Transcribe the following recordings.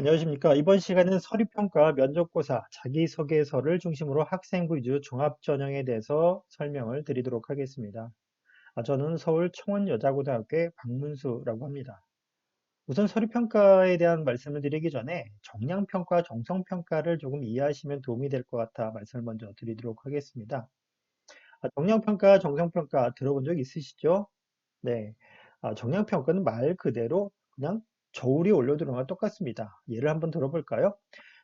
안녕하십니까. 이번 시간은 서류평가, 면접고사, 자기소개서를 중심으로 학생부 위주 종합전형에 대해서 설명을 드리도록 하겠습니다. 저는 서울 청원여자고등학교의 박문수라고 합니다. 우선 서류평가에 대한 말씀을 드리기 전에 정량평가, 정성평가를 조금 이해하시면 도움이 될 것 같아 말씀을 먼저 드리도록 하겠습니다. 정량평가, 정성평가 들어본 적 있으시죠? 네. 정량평가는 말 그대로 그냥 저울이 올려두는 거랑 똑같습니다. 예를 한번 들어볼까요?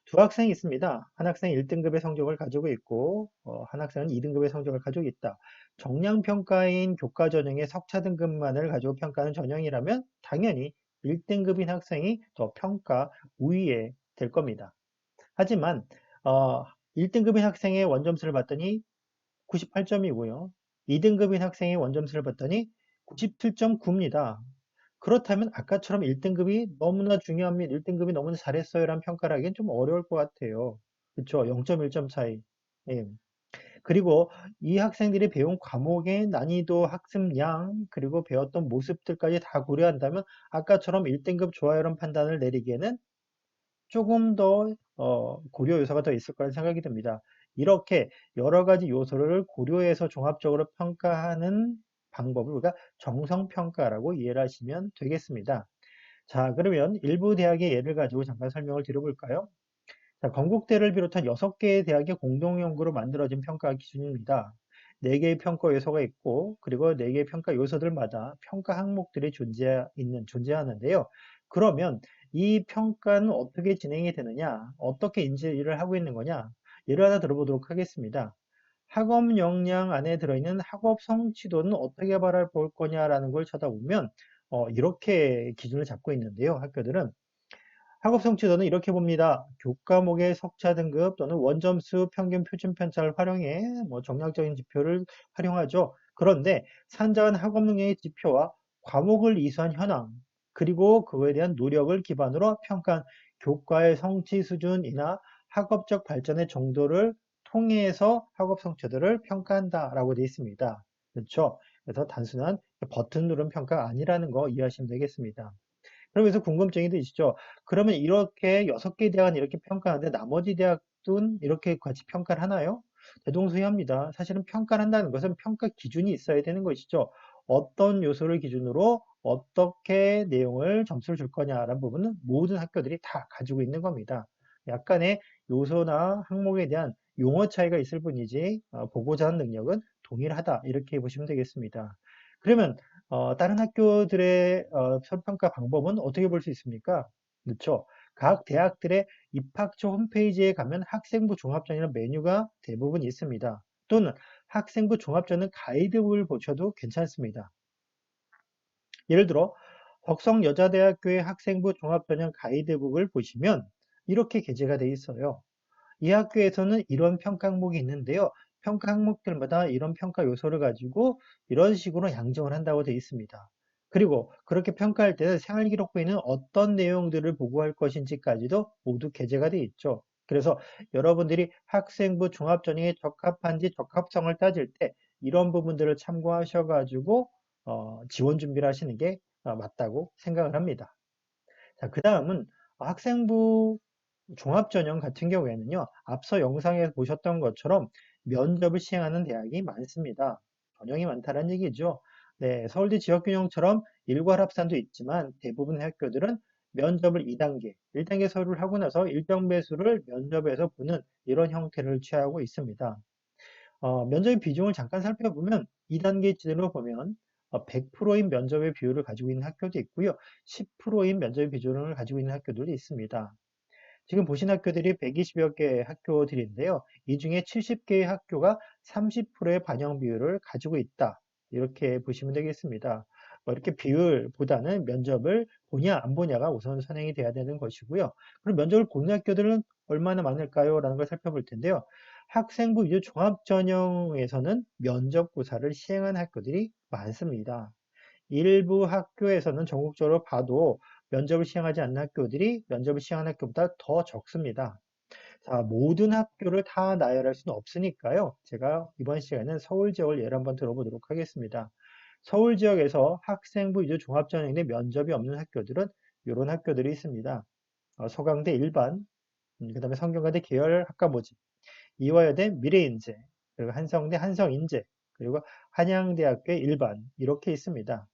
두 학생이 있습니다. 한 학생이 1등급의 성적을 가지고 있고, 한 학생은 2등급의 성적을 가지고 있다. 정량평가인 교과 전형의 석차 등급만을 가지고 평가하는 전형이라면 당연히 1등급인 학생이 더 평가 우위에 될 겁니다. 하지만, 어, 1등급인 학생의 원점수를 봤더니 98점이고요. 2등급인 학생의 원점수를 봤더니 97.9입니다. 그렇다면 아까처럼 1등급이 너무나 중요합니다. 1등급이 너무나 잘했어요 라는 평가를 하기엔 좀 어려울 것 같아요. 그쵸? 0.1점 차이. 예. 그리고 이 학생들이 배운 과목의 난이도, 학습량, 그리고 배웠던 모습들까지 다 고려한다면 아까처럼 1등급 좋아요라는 판단을 내리기에는 조금 더 고려 요소가 더 있을 거라는 생각이 듭니다. 이렇게 여러 가지 요소를 고려해서 종합적으로 평가하는 방법을 우리가 정성평가라고 이해를 하시면 되겠습니다. 자, 그러면 일부 대학의 예를 가지고 잠깐 설명을 드려볼까요? 자, 건국대를 비롯한 6개의 대학의 공동연구로 만들어진 평가 기준입니다. 4개의 평가 요소가 있고, 그리고 4개의 평가 요소들마다 평가 항목들이 존재하는데요. 그러면 이 평가는 어떻게 진행이 되느냐, 어떻게 인지를 하고 있는 거냐, 예를 하나 들어보도록 하겠습니다. 학업 역량 안에 들어있는 학업 성취도는 어떻게 바라볼 거냐라는 걸 쳐다보면, 이렇게 기준을 잡고 있는데요. 학교들은. 학업 성취도는 이렇게 봅니다. 교과목의 석차 등급 또는 원점수 평균 표준 편차를 활용해 정량적인 지표를 활용하죠. 그런데 산정한 학업 능력의 지표와 과목을 이수한 현황, 그리고 그거에 대한 노력을 기반으로 평가한 교과의 성취 수준이나 학업적 발전의 정도를 통해서 학업 성취도를 평가한다라고 되어 있습니다. 그렇죠? 그래서 단순한 버튼 누른 평가가 아니라는 거 이해하시면 되겠습니다. 그러면서 궁금증이 드시죠? 그러면 이렇게 6개 대학은 이렇게 평가하는데 나머지 대학은 이렇게 같이 평가를 하나요? 대동소이합니다. 사실은 평가를 한다는 것은 평가 기준이 있어야 되는 것이죠. 어떤 요소를 기준으로 어떻게 내용을 점수를 줄 거냐라는 부분은 모든 학교들이 다 가지고 있는 겁니다. 약간의 요소나 항목에 대한 용어 차이가 있을 뿐이지 보고자 하는 능력은 동일하다 이렇게 보시면 되겠습니다. 그러면 다른 학교들의 평가 방법은 어떻게 볼 수 있습니까? 그렇죠. 각 대학들의 입학처 홈페이지에 가면 학생부 종합전이라는 메뉴가 대부분 있습니다. 또는 학생부 종합전은 가이드북을 보셔도 괜찮습니다. 예를 들어 덕성여자대학교의 학생부 종합전형 가이드북을 보시면 이렇게 게재가 되어 있어요. 이 학교에서는 이런 평가 항목이 있는데요. 평가 항목들마다 이런 평가 요소를 가지고 이런 식으로 양정을 한다고 되어 있습니다. 그리고 그렇게 평가할 때는 생활기록부에는 어떤 내용들을 보고할 것인지까지도 모두 게재가 되어 있죠. 그래서 여러분들이 학생부 종합전형에 적합한지 적합성을 따질 때 이런 부분들을 참고하셔가지고 지원 준비를 하시는 게 맞다고 생각을 합니다. 자, 그 다음은 학생부 종합전형 같은 경우에는요, 앞서 영상에서 보셨던 것처럼 면접을 시행하는 대학이 많습니다. 전형이 많다는 얘기죠. 네, 서울대 지역균형처럼 일괄 합산도 있지만 대부분의 학교들은 면접을 2단계, 1단계 서류를 하고 나서 일정 배수를 면접에서 보는 이런 형태를 취하고 있습니다. 면접의 비중을 잠깐 살펴보면 2단계 기준으로 보면 100%인 면접의 비율을 가지고 있는 학교도 있고요. 10%인 면접의 비중을 가지고 있는 학교들도 있습니다. 지금 보신 학교들이 120여 개의 학교들인데요. 이 중에 70개의 학교가 30%의 반영 비율을 가지고 있다. 이렇게 보시면 되겠습니다. 이렇게 비율보다는 면접을 보냐 안 보냐가 우선 선행이 돼야 되는 것이고요. 그럼 면접을 보는 학교들은 얼마나 많을까요? 라는 걸 살펴볼 텐데요. 학생부 위주 종합전형에서는 면접고사를 시행한 학교들이 많습니다. 일부 학교에서는 전국적으로 봐도 면접을 시행하지 않는 학교들이 면접을 시행하는 학교보다 더 적습니다. 자, 모든 학교를 다 나열할 수는 없으니까요. 제가 이번 시간에는 서울 지역을 예를 한번 들어보도록 하겠습니다. 서울 지역에서 학생부 위주 종합전형에 면접이 없는 학교들은 이런 학교들이 있습니다. 서강대 일반, 그 다음에 성균관대 계열 학과 모집, 이화여대 미래인재, 그리고 한성대 한성인재, 그리고 한양대학교 일반 이렇게 있습니다.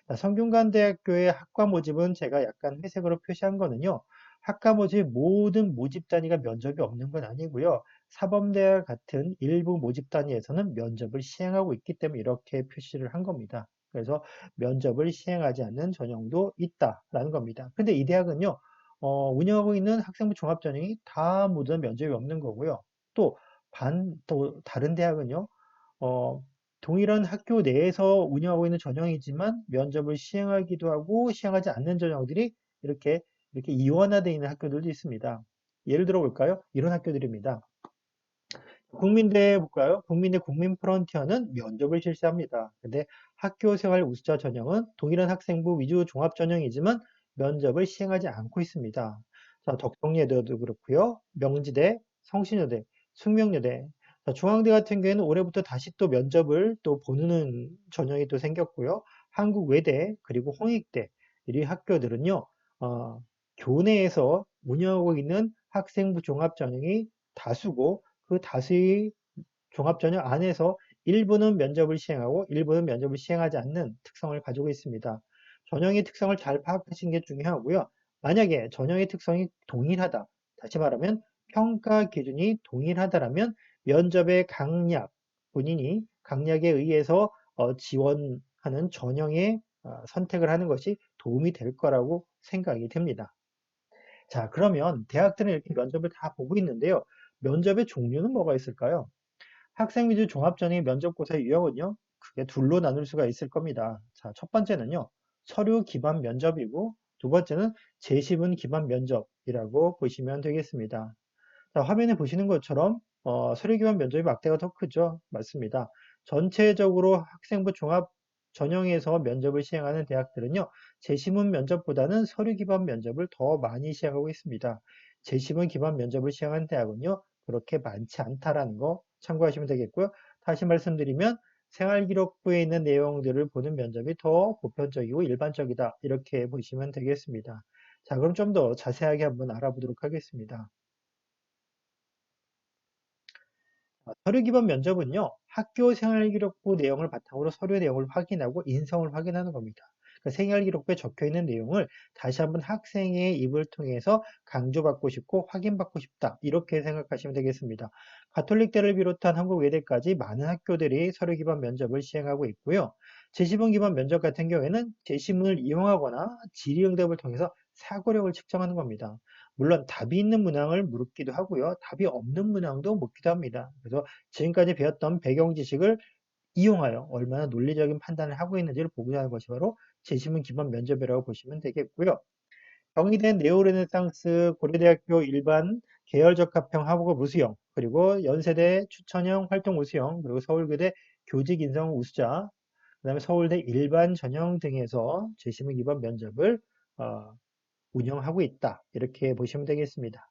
자, 성균관대학교의 학과 모집은 제가 약간 회색으로 표시한 거는요. 학과 모집 모든 모집 단위가 면접이 없는 건 아니고요. 사범대와 같은 일부 모집 단위에서는 면접을 시행하고 있기 때문에 이렇게 표시를 한 겁니다. 그래서 면접을 시행하지 않는 전형도 있다라는 겁니다. 근데 이 대학은요. 운영하고 있는 학생부 종합전형이 다 모두 면접이 없는 거고요. 또 다른 대학은요. 어, 동일한 학교 내에서 운영하고 있는 전형이지만 면접을 시행하기도 하고 시행하지 않는 전형들이 이렇게 이원화되어 있는 학교들도 있습니다. 예를 들어 볼까요? 이런 학교들입니다. 국민대 볼까요? 국민대 국민프런티어는 면접을 실시합니다. 근데 학교생활 우수자 전형은 동일한 학생부 위주 종합 전형이지만 면접을 시행하지 않고 있습니다. 자, 덕동예대도 그렇고요. 명지대, 성신여대, 숙명여대. 자, 중앙대 같은 경우에는 올해부터 다시 또 면접을 또 보는 전형이 또 생겼고요. 한국외대 그리고 홍익대 이 학교들은요. 어, 교내에서 운영하고 있는 학생부 종합 전형이 다수고 그 다수의 종합전형 안에서 일부는 면접을 시행하고 일부는 면접을 시행하지 않는 특성을 가지고 있습니다. 전형의 특성을 잘 파악하시는 게 중요하고요. 만약에 전형의 특성이 동일하다, 다시 말하면 평가 기준이 동일하다라면 면접의 강약, 본인이 강약에 의해서 지원하는 전형의 선택을 하는 것이 도움이 될 거라고 생각이 됩니다. 자, 그러면 대학들은 이렇게 면접을 다 보고 있는데요. 면접의 종류는 뭐가 있을까요? 학생 위주 종합전형 면접고사의 유형은요, 크게 둘로 나눌 수가 있을 겁니다. 자, 첫 번째는요, 서류 기반 면접이고, 두 번째는 제시문 기반 면접이라고 보시면 되겠습니다. 자, 화면에 보시는 것처럼 서류 기반 면접이 막대가 더 크죠? 맞습니다. 전체적으로 학생부 종합 전형에서 면접을 시행하는 대학들은요, 제시문 면접보다는 서류 기반 면접을 더 많이 시행하고 있습니다. 제시문 기반 면접을 시행하는 대학은요, 그렇게 많지 않다라는 거 참고하시면 되겠고요. 다시 말씀드리면 생활기록부에 있는 내용들을 보는 면접이 더 보편적이고 일반적이다. 이렇게 보시면 되겠습니다. 자, 그럼 좀 더 자세하게 한번 알아보도록 하겠습니다. 서류 기반 면접은요, 학교 생활기록부 내용을 바탕으로 서류 내용을 확인하고 인성을 확인하는 겁니다. 그 생활기록부에 적혀 있는 내용을 다시 한번 학생의 입을 통해서 강조받고 싶고 확인받고 싶다. 이렇게 생각하시면 되겠습니다. 가톨릭대를 비롯한 한국 외대까지 많은 학교들이 서류 기반 면접을 시행하고 있고요. 제시문 기반 면접 같은 경우에는 제시문을 이용하거나 질의응답을 통해서 사고력을 측정하는 겁니다. 물론 답이 있는 문항을 묻기도 하고요. 답이 없는 문항도 묻기도 합니다. 그래서 지금까지 배웠던 배경 지식을 이용하여 얼마나 논리적인 판단을 하고 있는지를 보고자 하는 것이 바로 제시문 기반 면접이라고 보시면 되겠고요. 경희대 네오르네상스 고려대학교 일반 계열적합형 학업 우수형, 그리고 연세대 추천형 활동 우수형, 그리고 서울교대 교직 인성 우수자, 그다음에 서울대 일반 전형 등에서 제시문 기반 면접을 어, 운영하고 있다. 이렇게 보시면 되겠습니다.